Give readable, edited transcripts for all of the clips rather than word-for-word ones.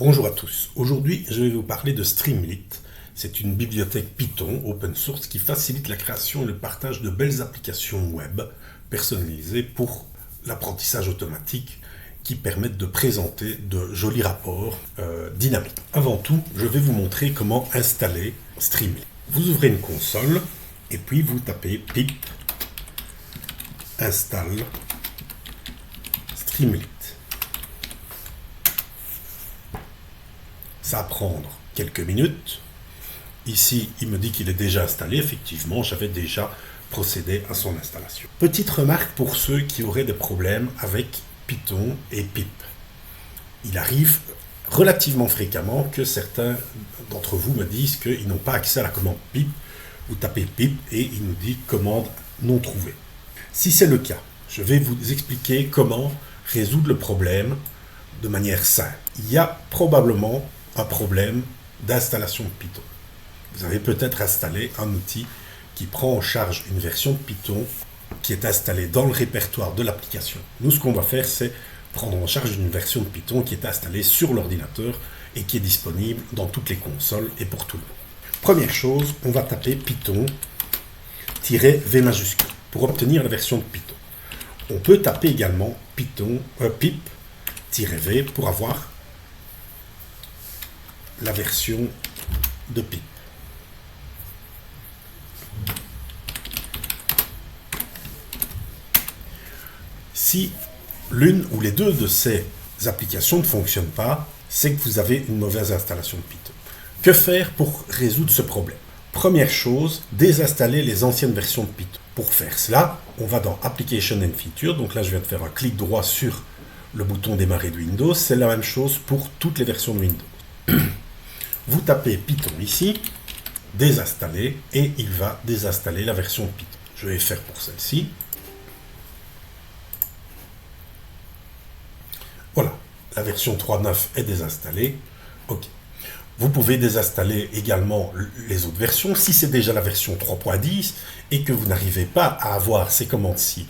Bonjour à tous. Aujourd'hui, je vais vous parler de Streamlit. C'est une bibliothèque Python open source qui facilite la création et le partage de belles applications web personnalisées pour l'apprentissage automatique qui permettent de présenter de jolis rapports dynamiques. Avant tout, je vais vous montrer comment installer Streamlit. Vous ouvrez une console et puis vous tapez pip install Streamlit. Ça va prendre quelques minutes. Ici, il me dit qu'il est déjà installé. Effectivement, j'avais déjà procédé à son installation. Petite remarque pour ceux qui auraient des problèmes avec Python et pip. Il arrive relativement fréquemment que certains d'entre vous me disent qu'ils n'ont pas accès à la commande pip. Vous tapez pip et il nous dit commande non trouvée. Si c'est le cas, je vais vous expliquer comment résoudre le problème de manière simple. Il y a probablement un problème d'installation de Python. Vous avez peut-être installé un outil qui prend en charge une version de Python qui est installée dans le répertoire de l'application. Nous, ce qu'on va faire, c'est prendre en charge une version de Python qui est installée sur l'ordinateur et qui est disponible dans toutes les consoles et pour tout le monde. Première chose, on va taper Python-V majuscule pour obtenir la version de Python. On peut taper également pip-v pour avoir la version de pip. Si l'une ou les deux de ces applications ne fonctionnent pas, c'est que vous avez une mauvaise installation de Python. Que faire pour résoudre ce problème? Première chose, désinstaller les anciennes versions de Python. Pour faire cela, on va dans Application and Features. Donc là, je viens de faire un clic droit sur le bouton démarrer de Windows. C'est la même chose pour toutes les versions de Windows. Vous tapez Python ici, désinstaller, et il va désinstaller la version de Python. Je vais faire pour celle-ci. Voilà, la version 3.9 est désinstallée. OK. Vous pouvez désinstaller également les autres versions. Si c'est déjà la version 3.10 et que vous n'arrivez pas à avoir ces commandes-ci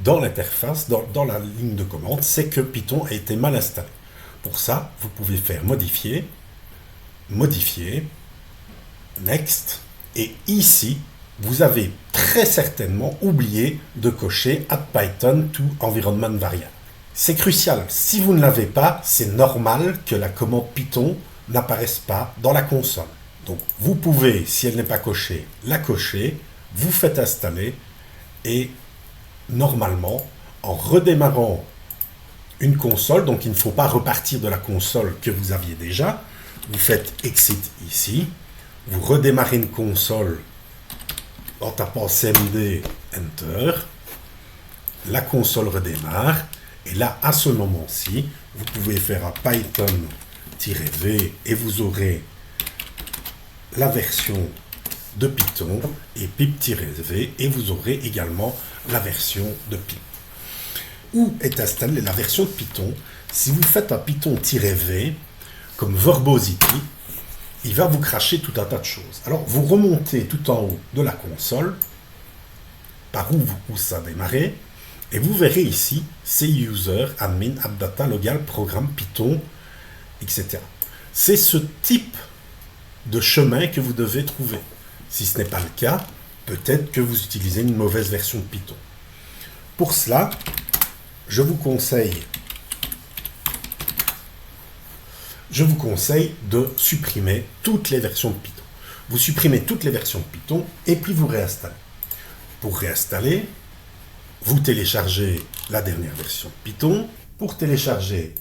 dans l'interface, dans la ligne de commande, c'est que Python a été mal installé. Pour ça, vous pouvez faire modifier, next, et ici, vous avez très certainement oublié de cocher Add Python to Environment Variable. C'est crucial. Si vous ne l'avez pas, c'est normal que la commande Python n'apparaisse pas dans la console. Donc, vous pouvez, si elle n'est pas cochée, la cocher, vous faites installer, et normalement, en redémarrant une console, donc il ne faut pas repartir de la console que vous aviez déjà, vous faites Exit ici, vous redémarrez une console en tapant CMD, Enter, la console redémarre, et là, à ce moment-ci, vous pouvez faire un Python-V et vous aurez la version de Python et pip-v et vous aurez également la version de pip. Où est installée la version de Python? Si vous faites un Python-V comme Verbosity, il va vous cracher tout un tas de choses. Alors, vous remontez tout en haut de la console, par où ça a démarré, et vous verrez ici, c'est user, admin, appdata, logal, programme, Python, etc. C'est ce type de chemin que vous devez trouver. Si ce n'est pas le cas, peut-être que vous utilisez une mauvaise version de Python. Pour cela, je vous conseille de supprimer toutes les versions de Python. Vous supprimez toutes les versions de Python et puis vous réinstallez. Pour réinstaller, vous téléchargez la dernière version de Python. Pour télécharger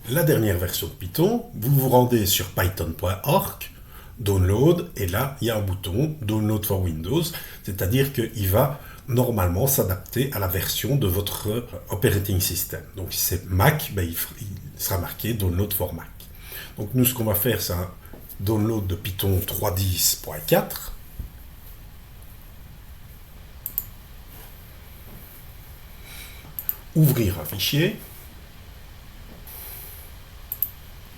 la dernière version de Python, vous vous rendez sur python.org, download, et là, il y a un bouton Download for Windows, c'est-à-dire qu'il va normalement s'adapter à la version de votre operating system. Donc, si c'est Mac, il sera marqué Download for Mac. Donc, nous, ce qu'on va faire, c'est un download de Python 3.10.4. Ouvrir un fichier.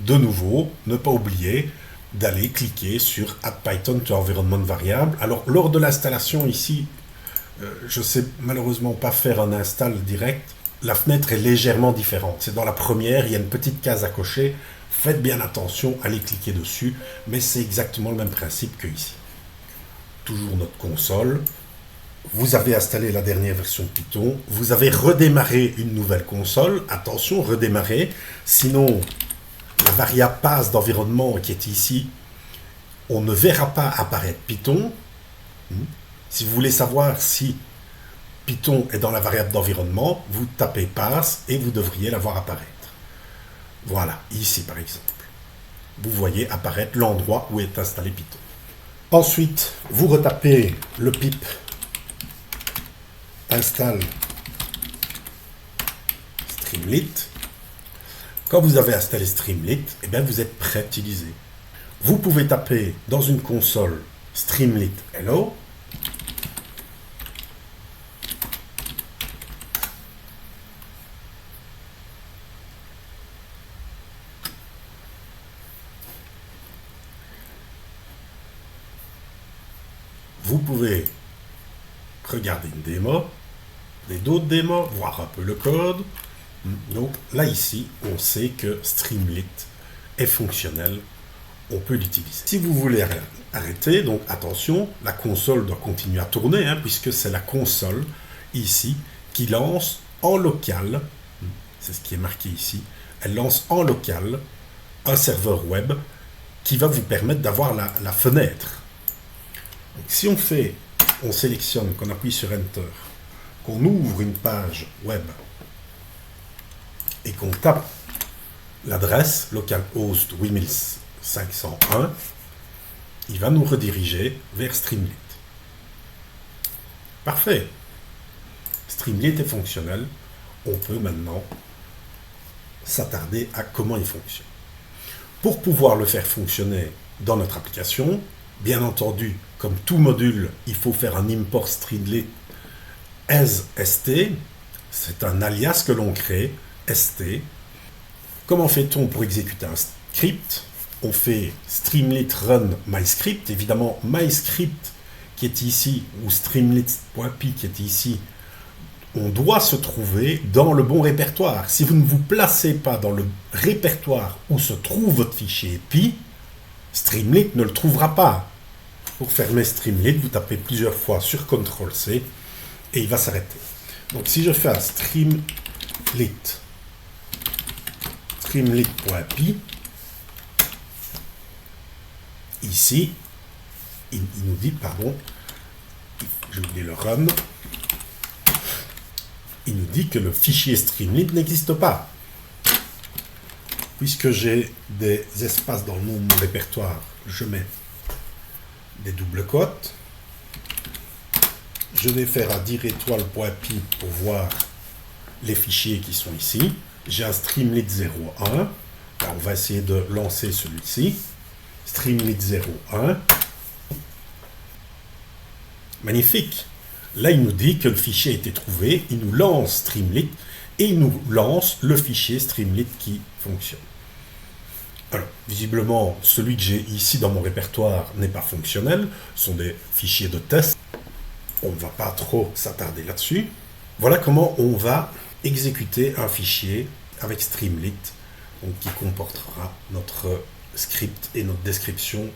De nouveau, ne pas oublier d'aller cliquer sur Add Python to Environment Variable. Alors, lors de l'installation ici, je ne sais malheureusement pas faire un install direct. la fenêtre est légèrement différente. C'est dans la première, il y a une petite case à cocher. Faites bien attention à les cliquer dessus, mais c'est exactement le même principe que ici. Toujours notre console. Vous avez installé la dernière version de Python. Vous avez redémarré une nouvelle console. Attention, redémarrer. Sinon, la variable passe d'environnement qui est ici, on ne verra pas apparaître Python. Si vous voulez savoir si Python est dans la variable d'environnement, vous tapez passe et vous devriez la voir apparaître. Voilà, ici par exemple. Vous voyez apparaître l'endroit où est installé Python. Ensuite, vous retapez le pip install Streamlit. Quand vous avez installé Streamlit, eh bien vous êtes prêt à utiliser. Vous pouvez taper dans une console Streamlit Hello. Vous pouvez regarder une démo, d'autres démos, voir un peu le code. Donc là, ici, on sait que Streamlit est fonctionnel, on peut l'utiliser. Si vous voulez arrêter, donc attention, la console doit continuer à tourner, puisque c'est la console, ici, qui lance en local, c'est ce qui est marqué ici, elle lance en local un serveur web qui va vous permettre d'avoir la fenêtre. Donc, si on sélectionne, qu'on appuie sur Enter, qu'on ouvre une page web et qu'on tape l'adresse localhost 8501, il va nous rediriger vers Streamlit. Parfait. Streamlit est fonctionnel. On peut maintenant s'attarder à comment il fonctionne. Pour pouvoir le faire fonctionner dans notre application, bien entendu, comme tout module, il faut faire un import Streamlit as st. C'est un alias que l'on crée, st. Comment fait-on pour exécuter un script? On fait Streamlit run myscript. Évidemment, myscript qui est ici, ou streamlit.py qui est ici, on doit se trouver dans le bon répertoire. Si vous ne vous placez pas dans le répertoire où se trouve votre fichier py, Streamlit ne le trouvera pas. Pour fermer Streamlit, vous tapez plusieurs fois sur CTRL-C et il va s'arrêter. Donc si je fais un streamlit.py, ici, il nous dit, pardon, j'ai oublié le run, il nous dit que le fichier Streamlit n'existe pas. Puisque j'ai des espaces dans le nom de mon répertoire, je mets des doubles cotes. Je vais faire un dire-étoile.py pour voir les fichiers qui sont ici. J'ai un Streamlit 01. On va essayer de lancer celui-ci. Streamlit 01. Magnifique. Là, il nous dit que le fichier a été trouvé. Il nous lance Streamlit et il nous lance le fichier Streamlit qui fonctionne. Alors, visiblement, celui que j'ai ici dans mon répertoire n'est pas fonctionnel. Ce sont des fichiers de test. On ne va pas trop s'attarder là-dessus. Voilà comment on va exécuter un fichier avec Streamlit, donc qui comportera notre script et notre description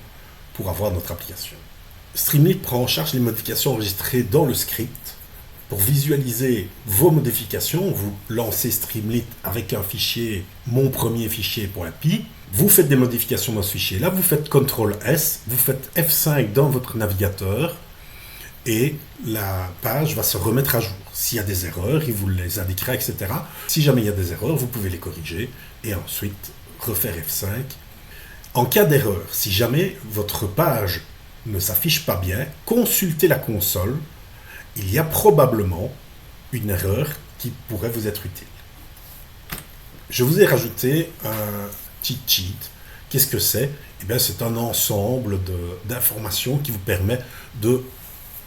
pour avoir notre application. Streamlit prend en charge les modifications enregistrées dans le script. Pour visualiser vos modifications, vous lancez Streamlit avec un fichier, mon premier fichier.py. Vous faites des modifications dans ce fichier-là, vous faites CTRL-S, vous faites F5 dans votre navigateur et la page va se remettre à jour. S'il y a des erreurs, il vous les indiquera, etc. Si jamais il y a des erreurs, vous pouvez les corriger et ensuite refaire F5. En cas d'erreur, si jamais votre page ne s'affiche pas bien, consultez la console. Il y a probablement une erreur qui pourrait vous être utile. Je vous ai rajouté un cheat sheet. Qu'est-ce que c'est? Eh bien, c'est un ensemble d'informations qui vous permet de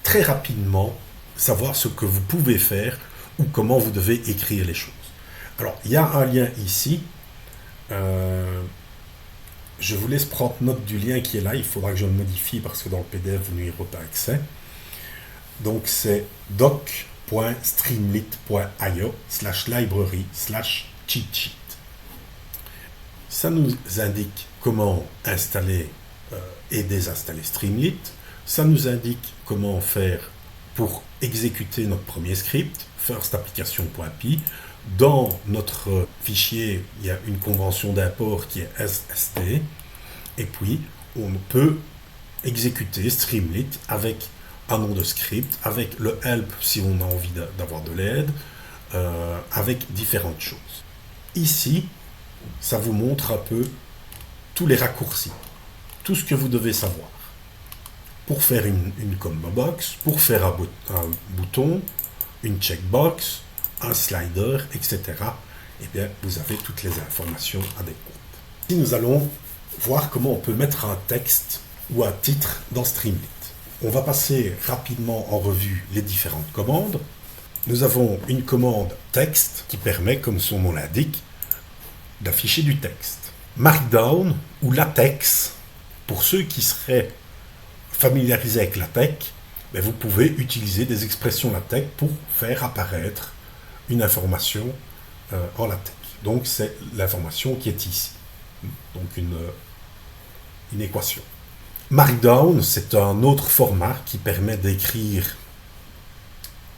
très rapidement savoir ce que vous pouvez faire ou comment vous devez écrire les choses. Alors, il y a un lien ici. Je vous laisse prendre note du lien qui est là. Il faudra que je le modifie parce que dans le PDF, vous n'y aurez pas accès. Donc, c'est doc streamlit.io/library/cheat-sheet. Ça nous indique comment installer et désinstaller Streamlit. Ça nous indique comment faire pour exécuter notre premier script, firstapplication.py. Dans notre fichier, il y a une convention d'import qui est SST. Et puis, on peut exécuter Streamlit avec un nom de script, avec le help si on a envie d'avoir de l'aide, avec différentes choses. Ici, ça vous montre un peu tous les raccourcis, tout ce que vous devez savoir. Pour faire une combo box, pour faire un bouton, une checkbox, un slider, etc. Eh bien, vous avez toutes les informations adéquates. Ici, nous allons voir comment on peut mettre un texte ou un titre dans Streamlit. On va passer rapidement en revue les différentes commandes. Nous avons une commande texte qui permet, comme son nom l'indique, d'afficher du texte. Markdown ou LaTeX, pour ceux qui seraient familiarisés avec LaTeX, vous pouvez utiliser des expressions LaTeX pour faire apparaître une information en LaTeX. Donc c'est l'information qui est ici. Donc une équation. Markdown, c'est un autre format qui permet d'écrire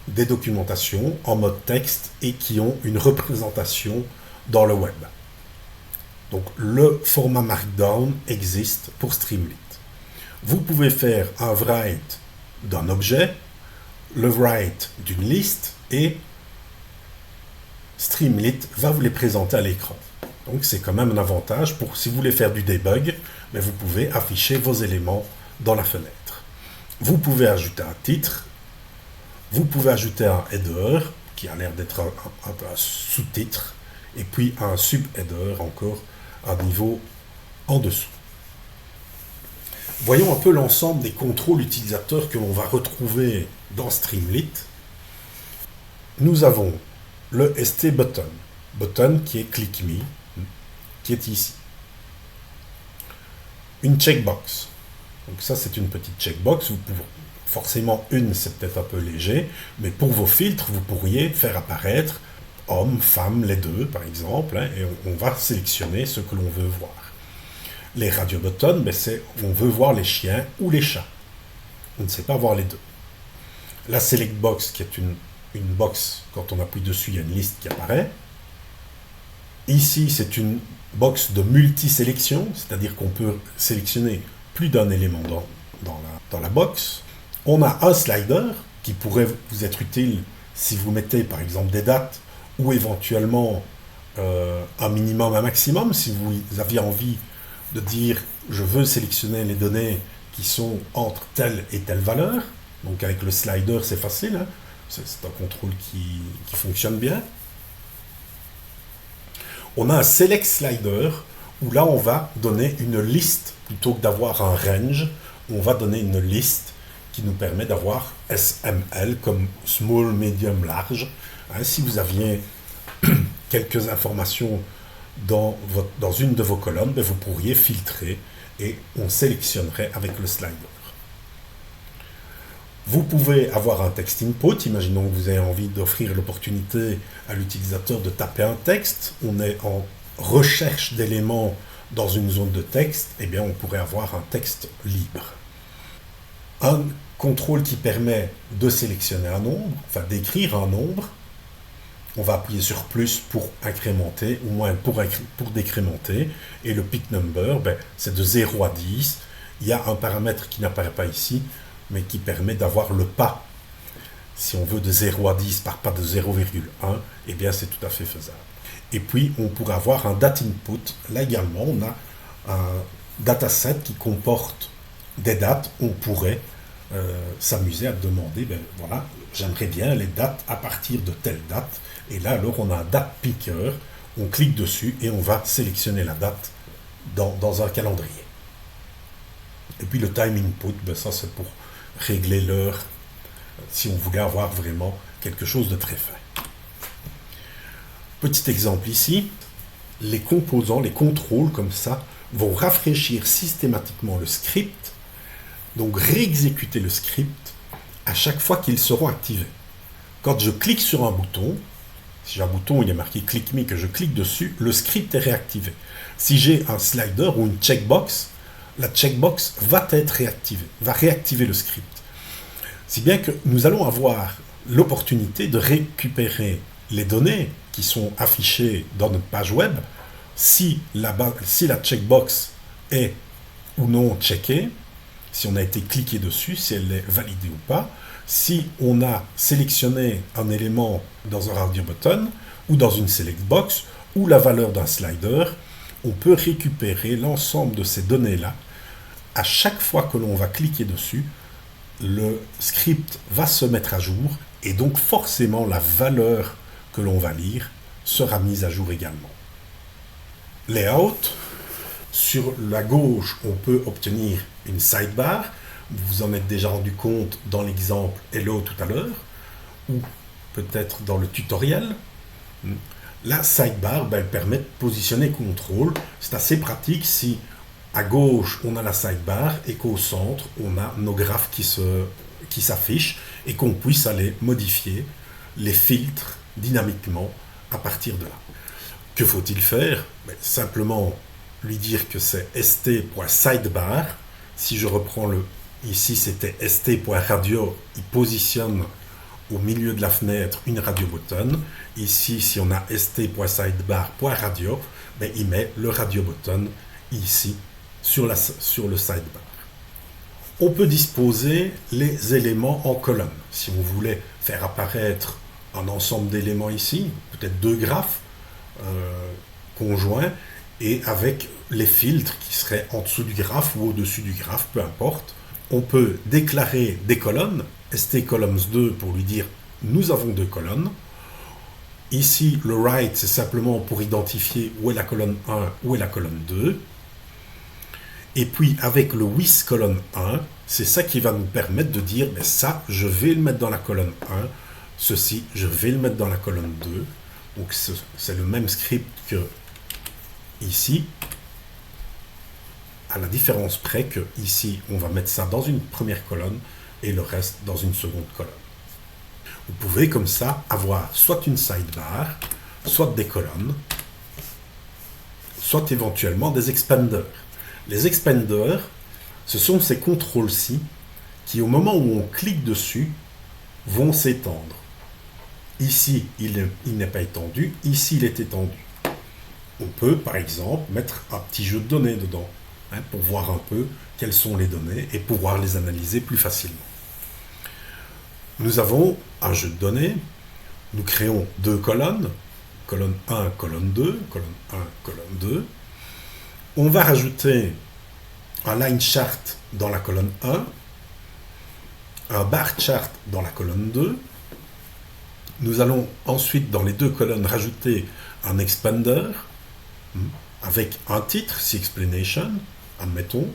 des documentations en mode texte et qui ont une représentation dans le web. Donc le format Markdown existe pour Streamlit. Vous pouvez faire un write d'un objet, le write d'une liste et Streamlit va vous les présenter à l'écran. Donc c'est quand même un avantage pour si vous voulez faire du debug, mais vous pouvez afficher vos éléments dans la fenêtre. Vous pouvez ajouter un titre, vous pouvez ajouter un header qui a l'air d'être un sous-titre et puis un sub-header encore à niveau en dessous. Voyons un peu l'ensemble des contrôles utilisateurs que l'on va retrouver dans Streamlit. Nous avons le ST button, button qui est click me, qui est ici. Une checkbox. Donc ça c'est une petite checkbox. Vous pouvez, forcément une c'est peut-être un peu léger, mais pour vos filtres vous pourriez faire apparaître homme, femme, les deux par exemple, et on va sélectionner ce que l'on veut voir. Les radio buttons, c'est on veut voir les chiens ou les chats. On ne sait pas voir les deux. La select box qui est une box, quand on appuie dessus, il y a une liste qui apparaît. Ici, c'est une box de multi-sélection, c'est-à-dire qu'on peut sélectionner plus d'un élément dans la box. On a un slider qui pourrait vous être utile si vous mettez par exemple des dates ou éventuellement un minimum, un maximum, si vous aviez envie de dire je veux sélectionner les données qui sont entre telle et telle valeur. Donc avec le slider c'est facile, hein. C'est un contrôle qui fonctionne bien. On a un select slider où là on va donner une liste plutôt que d'avoir un range. On va donner une liste qui nous permet d'avoir SML comme small, medium, large. Hein, si vous aviez quelques informations dans une de vos colonnes, vous pourriez filtrer et on sélectionnerait avec le slider. Vous pouvez avoir un text input, imaginons que vous avez envie d'offrir l'opportunité à l'utilisateur de taper un texte, on est en recherche d'éléments dans une zone de texte, eh bien on pourrait avoir un texte libre. Un contrôle qui permet de sélectionner un nombre, enfin d'écrire un nombre, on va appuyer sur plus pour incrémenter, ou moins pour décrémenter, et le pick number, c'est de 0 à 10. Il y a un paramètre qui n'apparaît pas ici, mais qui permet d'avoir le pas. Si on veut de 0 à 10 par pas de 0,1, eh bien c'est tout à fait faisable. Et puis on pourrait avoir un date input. Là également, on a un dataset qui comporte des dates. On pourrait s'amuser à demander, voilà, j'aimerais bien les dates à partir de telle date. Et là alors on a un date picker. On clique dessus et on va sélectionner la date dans un calendrier. Et puis le time input, ça c'est pour régler l'heure si on voulait avoir vraiment quelque chose de très fin. Petit exemple ici, les composants, les contrôles comme ça vont rafraîchir systématiquement le script, donc réexécuter le script à chaque fois qu'ils seront activés. Quand je clique sur un bouton, si j'ai un bouton, il est marqué Click Me, que je clique dessus, le script est réactivé. Si j'ai un slider ou une checkbox, la checkbox va être réactivée, va réactiver le script. Si bien que nous allons avoir l'opportunité de récupérer les données qui sont affichées dans notre page web si la checkbox est ou non checkée, si on a été cliqué dessus, si elle est validée ou pas, si on a sélectionné un élément dans un radio button ou dans une select box ou la valeur d'un slider, on peut récupérer l'ensemble de ces données-là. À chaque fois que l'on va cliquer dessus, le script va se mettre à jour et donc forcément la valeur que l'on va lire sera mise à jour également. Layout, sur la gauche, on peut obtenir une sidebar. Vous vous en êtes déjà rendu compte dans l'exemple Hello tout à l'heure, ou peut-être dans le tutoriel. La sidebar, elle permet de positionner contrôle. C'est assez pratique si à gauche on a la sidebar et qu'au centre on a nos graphes qui s'affichent et qu'on puisse aller modifier les filtres dynamiquement à partir de là. Que faut-il faire? Simplement lui dire que c'est st.sidebar. Si je reprends ici c'était st.radio, il positionne au milieu de la fenêtre une radio button. Ici, si on a st.sidebar.radio, il met le radio button ici sur le sidebar. On peut disposer les éléments en colonne. Si on voulait faire apparaître un ensemble d'éléments ici, peut-être 2 graphes conjoints, et avec les filtres qui seraient en dessous du graphe ou au-dessus du graphe, peu importe. On peut déclarer des colonnes, stcolumns2 pour lui dire nous avons 2 colonnes. Ici, le right, c'est simplement pour identifier où est la colonne 1, où est la colonne 2. Et puis, avec le with colonne 1, c'est ça qui va nous permettre de dire ça, je vais le mettre dans la colonne 1, ceci, je vais le mettre dans la colonne 2. Donc, c'est le même script que ici, à la différence près que ici, on va mettre ça dans une première colonne et le reste dans une seconde colonne. Vous pouvez comme ça avoir soit une sidebar, soit des colonnes, soit éventuellement des expanders. Les expanders, ce sont ces contrôles-ci qui, au moment où on clique dessus, vont s'étendre. Ici, il n'est pas étendu, ici, il est étendu. On peut, par exemple, mettre un petit jeu de données dedans, pour voir un peu quelles sont les données et pouvoir les analyser plus facilement. Nous avons un jeu de données, nous créons 2 colonnes, colonne 1, colonne 2, colonne 1, colonne 2. On va rajouter un line chart dans la colonne 1, un bar chart dans la colonne 2. Nous allons ensuite, dans les 2 colonnes, rajouter un expander avec un titre, si explanation, admettons.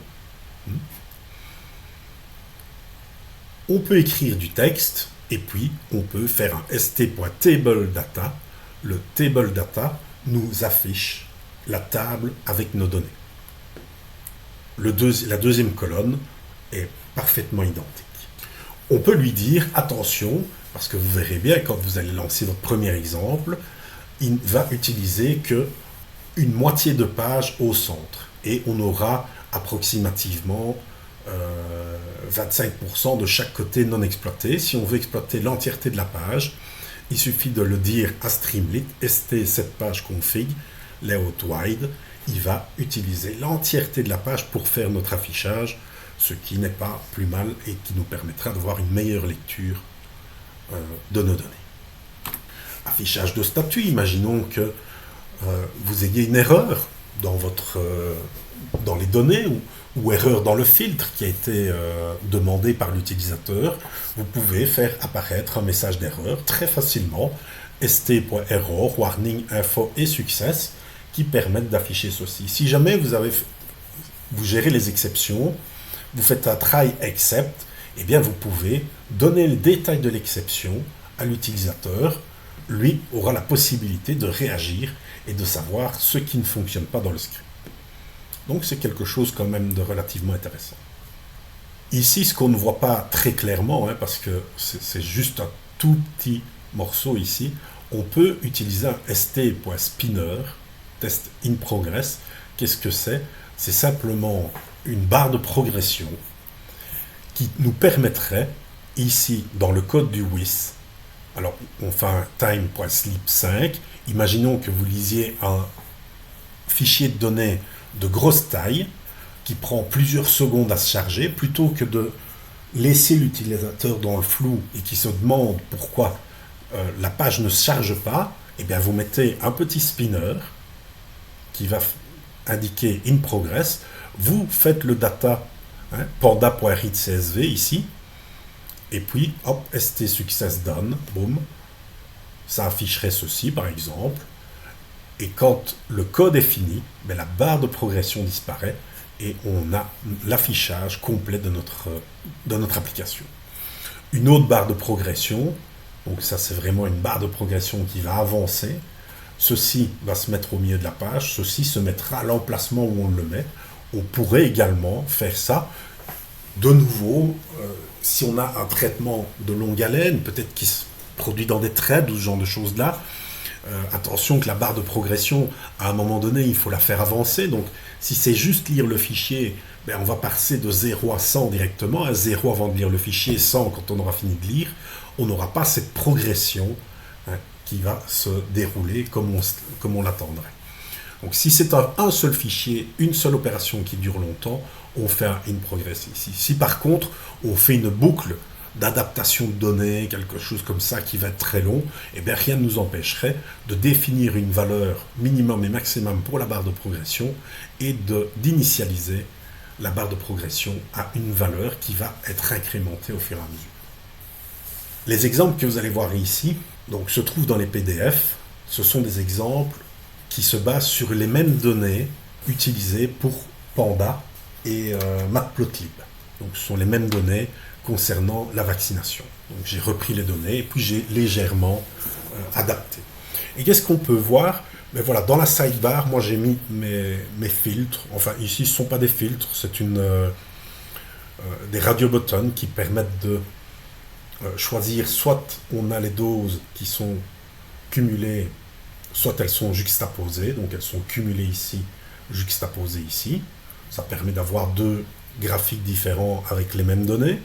On peut écrire du texte et puis on peut faire un st.tabledata. Le table data nous affiche la table avec nos données. La deuxième colonne est parfaitement identique. On peut lui dire attention, parce que vous verrez bien quand vous allez lancer votre premier exemple, il va utiliser que une moitié de page au centre et on aura approximativement 25% de chaque côté non exploité. Si on veut exploiter l'entièreté de la page, il suffit de le dire à Streamlit, st cette page config, layout wide, il va utiliser l'entièreté de la page pour faire notre affichage, ce qui n'est pas plus mal et qui nous permettra d'avoir une meilleure lecture de nos données. Affichage de statut, imaginons que vous ayez une erreur dans les données ou erreur dans le filtre qui a été demandé par l'utilisateur. Vous pouvez faire apparaître un message d'erreur très facilement, st.error, warning, info et success, qui permettent d'afficher ceci. Si jamais vous gérez les exceptions, vous faites un try except, eh bien vous pouvez donner le détail de l'exception à l'utilisateur. Lui aura la possibilité de réagir et de savoir ce qui ne fonctionne pas dans le script. Donc c'est quelque chose quand même de relativement intéressant. Ici, ce qu'on ne voit pas très clairement, parce que c'est juste un tout petit morceau ici, on peut utiliser un st.spinner, test in progress. Qu'est-ce que c'est? C'est simplement une barre de progression qui nous permettrait, ici, dans le code du WIS, alors on fait un time.sleep 5, imaginons que vous lisiez un fichier de données de grosse taille, qui prend plusieurs secondes à se charger, plutôt que de laisser l'utilisateur dans le flou et qui se demande pourquoi la page ne se charge pas, eh bien vous mettez un petit spinner qui va indiquer in progress, vous faites le data, panda.readcsv ici, et puis hop, st success done, boum, ça afficherait ceci par exemple, et quand le code est fini, ben, la barre de progression disparaît, et on a l'affichage complet de notre application. Une autre barre de progression, donc ça c'est vraiment une barre de progression qui va avancer, ceci va se mettre au milieu de la page, ceci se mettra à l'emplacement où on le met. On pourrait également faire ça de nouveau, si on a un traitement de longue haleine, peut-être qui se produit dans des threads ou ce genre de choses-là, attention que la barre de progression, à un moment donné, il faut la faire avancer. Donc, si c'est juste lire le fichier, ben, on va passer de 0 à 100 directement, à 0 avant de lire le fichier, 100 quand on aura fini de lire. On n'aura pas cette progression qui va se dérouler comme on l'attendrait. Donc, si c'est un seul fichier, une seule opération qui dure longtemps, on fait un in progress ici. Si par contre, on fait une boucle d'adaptation de données, quelque chose comme ça qui va être très long, eh bien rien ne nous empêcherait de définir une valeur minimum et maximum pour la barre de progression et d'initialiser la barre de progression à une valeur qui va être incrémentée au fur et à mesure. Les exemples que vous allez voir ici donc, se trouvent dans les PDF. Ce sont des exemples qui se basent sur les mêmes données utilisées pour Panda et Matplotlib. Donc ce sont les mêmes données concernant la vaccination. Donc j'ai repris les données et puis j'ai légèrement adapté. Et qu'est-ce qu'on peut voir? Ben voilà, dans la sidebar, moi j'ai mis mes filtres. Enfin ici ce ne sont pas des filtres, c'est des radio buttons qui permettent de choisir soit on a les doses qui sont cumulées, soit elles sont juxtaposées, donc elles sont cumulées ici, juxtaposées ici. Ça permet d'avoir deux graphiques différents avec les mêmes données.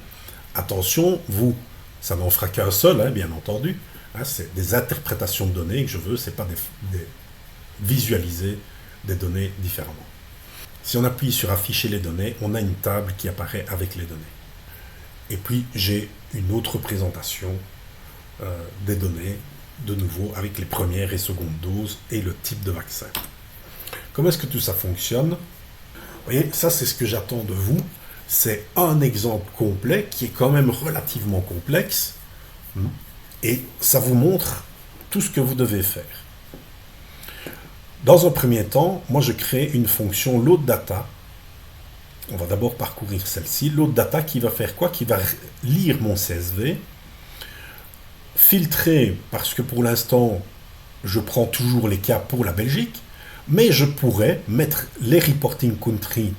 Attention, vous, ça n'en fera qu'un seul, bien entendu. C'est des interprétations de données que je veux, ce n'est pas visualiser des données différemment. Si on appuie sur afficher les données, on a une table qui apparaît avec les données. Et puis j'ai une autre présentation des données, de nouveau avec les premières et secondes doses et le type de vaccin. Comment est-ce que tout ça fonctionne? Vous voyez, ça c'est ce que j'attends de vous. C'est un exemple complet qui est quand même relativement complexe et ça vous montre tout ce que vous devez faire. Dans un premier temps, moi je crée une fonction load data. On va d'abord parcourir celle-ci. Load data qui va faire quoi? Qui va lire mon CSV, filtrer, parce que pour l'instant je prends toujours les cas pour la Belgique, mais je pourrais mettre les reporting country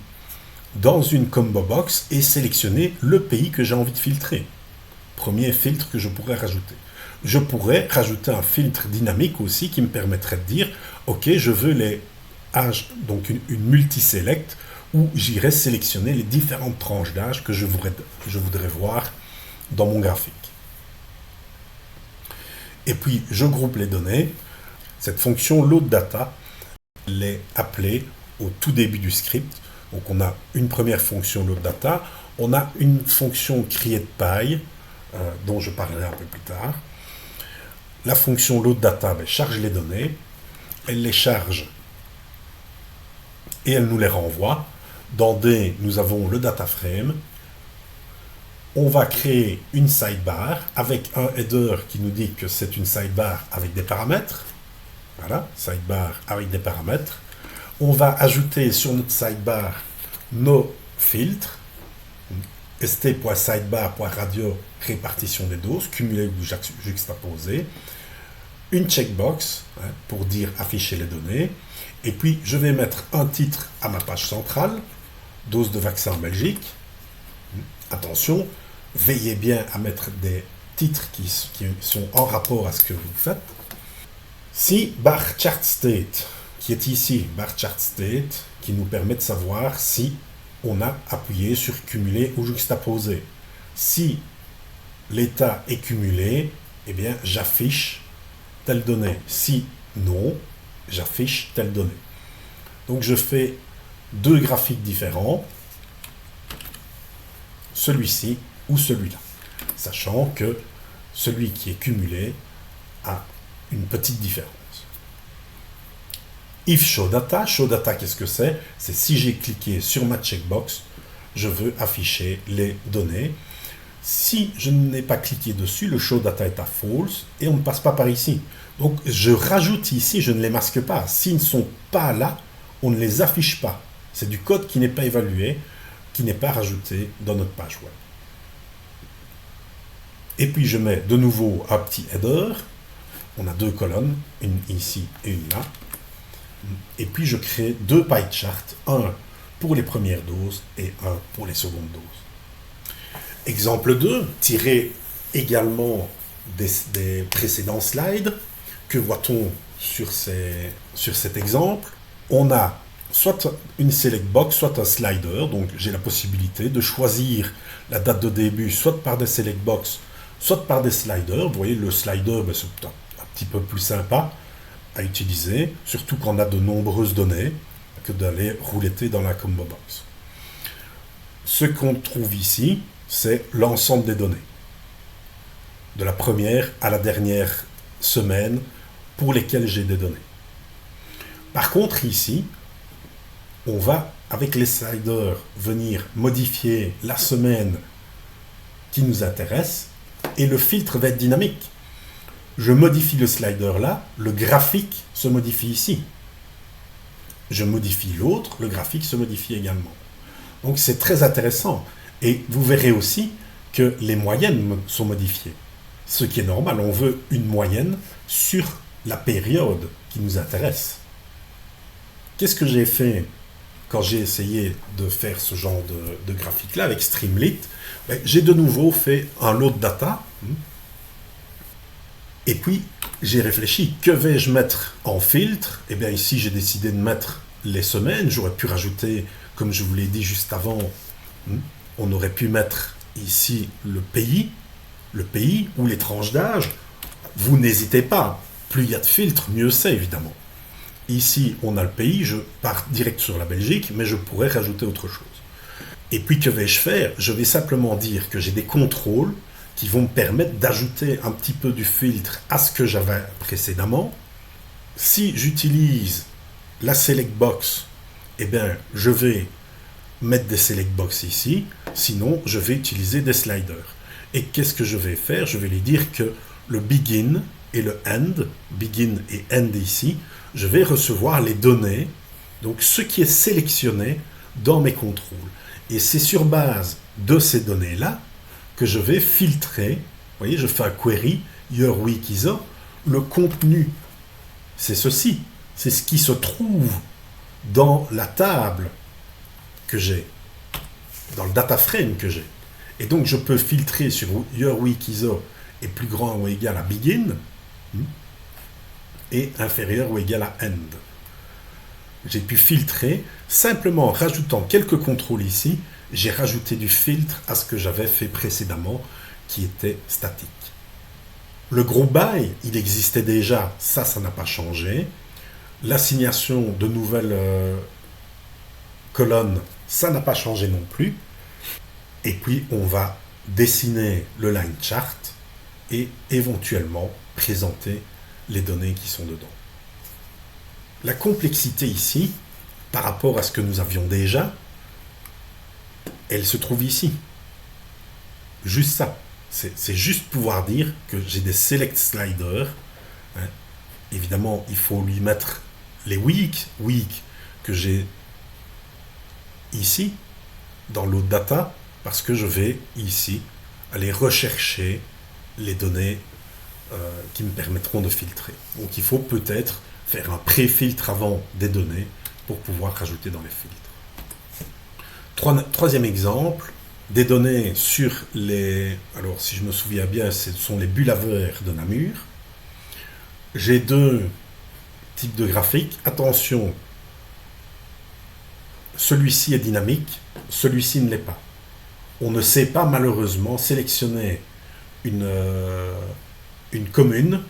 dans une combo box et sélectionner le pays que j'ai envie de filtrer. Premier filtre que je pourrais rajouter. Je pourrais rajouter un filtre dynamique aussi qui me permettrait de dire ok, je veux les âges, donc une multi-select où j'irai sélectionner les différentes tranches d'âge que je voudrais voir dans mon graphique. Et puis je groupe les données. Cette fonction load data, elle est appelée au tout début du script. Donc on a une première fonction load data, on a une fonction createPy, dont je parlerai un peu plus tard. La fonction load data charge les données, elle les charge et elle nous les renvoie. Dans D, nous avons le data frame. On va créer une sidebar avec un header qui nous dit que c'est une sidebar avec des paramètres. Voilà, sidebar avec des paramètres. On va ajouter sur notre sidebar nos filtres, st.sidebar.radio répartition des doses, cumulées ou juxtaposées, une checkbox pour dire afficher les données, et puis je vais mettre un titre à ma page centrale, dose de vaccin en Belgique. Attention, veillez bien à mettre des titres qui sont en rapport à ce que vous faites. Si bar chart state, qui est ici, bar chart state, qui nous permet de savoir si on a appuyé sur cumuler ou juxtaposer. Si l'état est cumulé, eh bien j'affiche telle donnée. Si non, j'affiche telle donnée. Donc je fais deux graphiques différents, celui-ci ou celui-là, sachant que celui qui est cumulé a une petite différence. If show data, qu'est-ce que c'est? C'est si j'ai cliqué sur ma checkbox, je veux afficher les données. Si je n'ai pas cliqué dessus, le show data est à false et on ne passe pas par ici. Donc je rajoute ici, je ne les masque pas. S'ils ne sont pas là, on ne les affiche pas. C'est du code qui n'est pas évalué, qui n'est pas rajouté dans notre page web. Et puis je mets de nouveau un petit header. On a deux colonnes, une ici et une là. Et puis je crée deux pie charts, un pour les premières doses et un pour les secondes doses. Exemple 2, tiré également des précédents slides. Que voit-on sur cet exemple? On a soit une select box, soit un slider. Donc j'ai la possibilité de choisir la date de début, soit par des select box, soit par des sliders. Vous voyez, le slider, c'est un petit peu plus sympa à utiliser, surtout quand on a de nombreuses données, que d'aller rouletter dans la combo box. Ce qu'on trouve ici, c'est l'ensemble des données, de la première à la dernière semaine pour lesquelles j'ai des données. Par contre, ici, on va, avec les sliders, venir modifier la semaine qui nous intéresse, et le filtre va être dynamique. Je modifie le slider là, le graphique se modifie ici. Je modifie l'autre, le graphique se modifie également. Donc c'est très intéressant. Et vous verrez aussi que les moyennes sont modifiées. Ce qui est normal, on veut une moyenne sur la période qui nous intéresse. Qu'est-ce que j'ai fait quand j'ai essayé de faire ce genre de graphique-là avec Streamlit? J'ai de nouveau fait un load data. Et puis, j'ai réfléchi, que vais-je mettre en filtre? Eh bien, ici, j'ai décidé de mettre les semaines. J'aurais pu rajouter, comme je vous l'ai dit juste avant, on aurait pu mettre ici le pays ou les tranches d'âge. Vous n'hésitez pas. Plus il y a de filtres, mieux c'est, évidemment. Ici, on a le pays. Je pars direct sur la Belgique, mais je pourrais rajouter autre chose. Et puis, que vais-je faire? Je vais simplement dire que j'ai des contrôles qui vont me permettre d'ajouter un petit peu du filtre à ce que j'avais précédemment. Si j'utilise la select box, eh bien, je vais mettre des select box ici, sinon je vais utiliser des sliders. Et qu'est-ce que je vais faire? Je vais lui dire que le begin et le end, begin et end ici, je vais recevoir les données, donc ce qui est sélectionné dans mes contrôles. Et c'est sur base de ces données-là que je vais filtrer. Vous voyez, je fais un query, your week ISO, le contenu, c'est ceci, c'est ce qui se trouve dans la table que j'ai, dans le data frame que j'ai. Et donc je peux filtrer sur your week ISO est plus grand ou égal à begin et inférieur ou égal à end. J'ai pu filtrer simplement en rajoutant quelques contrôles ici. J'ai rajouté du filtre à ce que j'avais fait précédemment qui était statique. Le group by, il existait déjà, ça n'a pas changé. L'assignation de nouvelles colonnes, ça n'a pas changé non plus. Et puis on va dessiner le line chart et éventuellement présenter les données qui sont dedans. La complexité ici, par rapport à ce que nous avions déjà, elle se trouve ici. Juste ça. C'est juste pouvoir dire que j'ai des select sliders. Évidemment, il faut lui mettre les week que j'ai ici, dans l'autre data, parce que je vais ici aller rechercher les données qui me permettront de filtrer. Donc il faut peut-être faire un pré-filtre avant des données pour pouvoir rajouter dans les filtres. Troisième exemple, des données sur les... Alors, si je me souviens bien, ce sont les bulles à verre de Namur. J'ai deux types de graphiques. Attention, celui-ci est dynamique, celui-ci ne l'est pas. On ne sait pas, malheureusement, sélectionner une commune,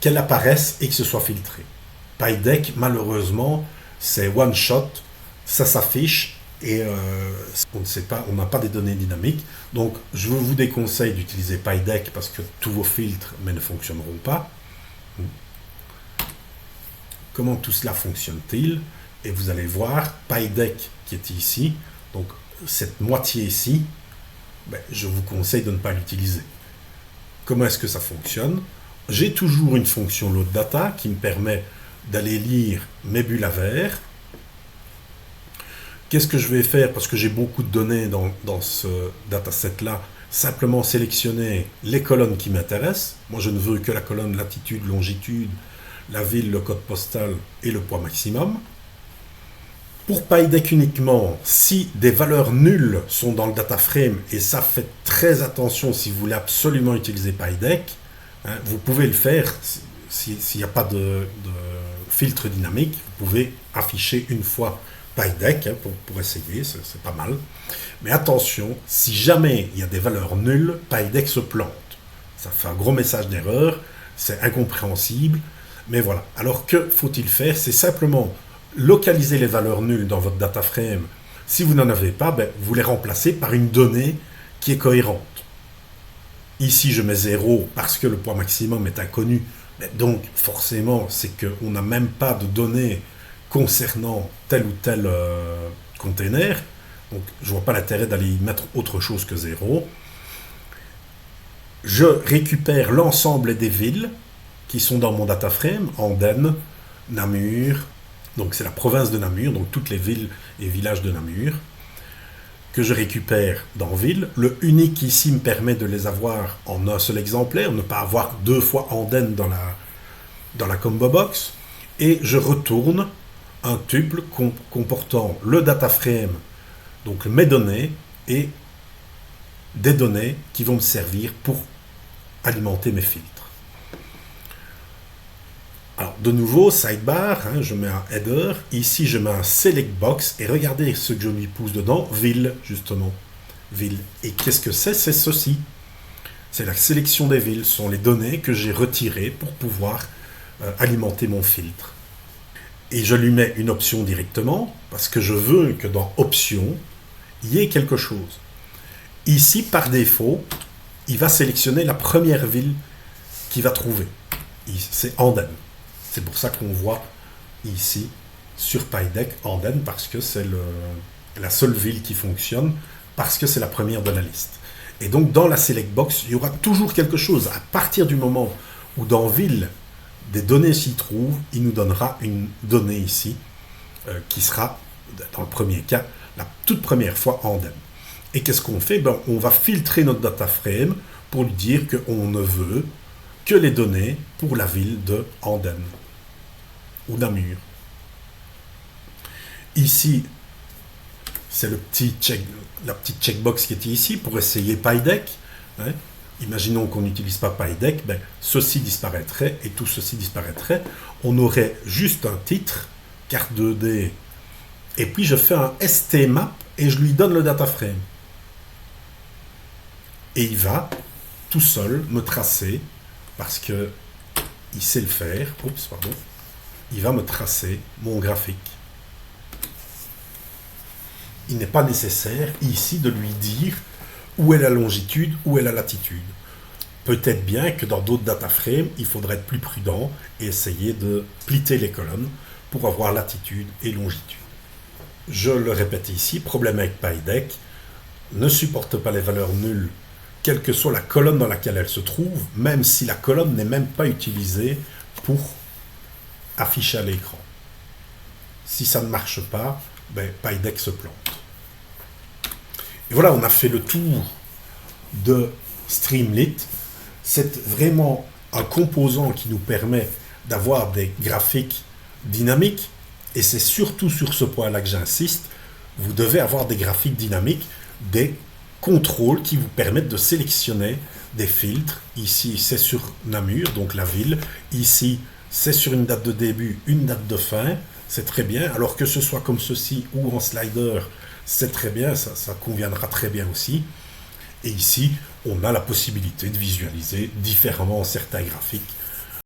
qu'elle apparaisse et que ce soit filtré. PyDeck, malheureusement, c'est one shot, ça s'affiche et on ne sait pas, on n'a pas des données dynamiques. Donc, je vous déconseille d'utiliser PyDeck parce que tous vos filtres ne fonctionneront pas. Comment tout cela fonctionne-t-il? Et vous allez voir, PyDeck qui est ici, donc cette moitié ici, je vous conseille de ne pas l'utiliser. Comment est-ce que ça fonctionne? J'ai toujours une fonction load data qui me permet d'aller lire mes bulles à verre. Qu'est-ce que je vais faire? Parce que j'ai beaucoup de données dans ce dataset-là, simplement sélectionner les colonnes qui m'intéressent. Moi, je ne veux que la colonne latitude, longitude, la ville, le code postal et le poids maximum. Pour PyDeck uniquement, si des valeurs nulles sont dans le data frame, et ça, faites très attention si vous voulez absolument utiliser PyDeck, vous pouvez le faire s'il n'y a pas de filtre dynamique, vous pouvez afficher une fois PyDeck pour essayer, c'est pas mal. Mais attention, si jamais il y a des valeurs nulles, PyDeck se plante. Ça fait un gros message d'erreur, c'est incompréhensible, mais voilà. Alors que faut-il faire? C'est simplement localiser les valeurs nulles dans votre data frame. Si vous n'en avez pas, vous les remplacez par une donnée qui est cohérente. Ici, je mets 0 parce que le poids maximum est inconnu. Donc, forcément, c'est qu'on n'a même pas de données concernant tel ou tel container. Donc, je ne vois pas l'intérêt d'aller y mettre autre chose que 0. Je récupère l'ensemble des villes qui sont dans mon data frame, Andenne, Namur, donc c'est la province de Namur, donc toutes les villes et villages de Namur, que je récupère dans ville. Le unique ici me permet de les avoir en un seul exemplaire, ne pas avoir deux fois Andenne dans la combo box, et je retourne un tuple comportant le data frame, donc mes données, et des données qui vont me servir pour alimenter mes filtres. Alors, de nouveau, sidebar, je mets un header. Ici, je mets un select box. Et regardez ce que je lui pousse dedans. Ville, justement. Ville. Et qu'est-ce que c'est? C'est ceci. C'est la sélection des villes. Ce sont les données que j'ai retirées pour pouvoir alimenter mon filtre. Et je lui mets une option directement parce que je veux que dans Options, il y ait quelque chose. Ici, par défaut, il va sélectionner la première ville qu'il va trouver. C'est Andenne. C'est pour ça qu'on voit ici sur PyDeck Andenne, parce que c'est la seule ville qui fonctionne, parce que c'est la première de la liste. Et donc dans la select box, il y aura toujours quelque chose. À partir du moment où dans ville, des données s'y trouvent, il nous donnera une donnée ici, qui sera, dans le premier cas, la toute première fois Andenne. Et qu'est-ce qu'on fait? On va filtrer notre data frame pour lui dire qu'on ne veut que les données pour la ville de Andenne ou Namur. Ici, c'est la petite checkbox qui était ici pour essayer PyDeck. Imaginons qu'on n'utilise pas PyDeck, ceci disparaîtrait et tout ceci disparaîtrait. On aurait juste un titre, carte 2D, et puis je fais un stmap et je lui donne le data frame. Et il va tout seul me tracer, parce qu'il sait le faire, il va me tracer mon graphique. Il n'est pas nécessaire ici de lui dire où est la longitude, où est la latitude. Peut-être bien que dans d'autres data frames, il faudrait être plus prudent et essayer de splitter les colonnes pour avoir latitude et longitude. Je le répète ici, problème avec PyDeck, ne supporte pas les valeurs nulles, quelle que soit la colonne dans laquelle elle se trouve, même si la colonne n'est même pas utilisée pour afficher à l'écran. Si ça ne marche pas, PyDeck se plante. Et voilà, on a fait le tour de Streamlit. C'est vraiment un composant qui nous permet d'avoir des graphiques dynamiques, et c'est surtout sur ce point-là que j'insiste. Vous devez avoir des graphiques dynamiques. des contrôles qui vous permettent de sélectionner des filtres. Ici, c'est sur Namur, donc la ville. Ici, c'est sur une date de début, une date de fin. C'est très bien. Alors que ce soit comme ceci ou en slider, c'est très bien. Ça conviendra très bien aussi. Et ici, on a la possibilité de visualiser différemment certains graphiques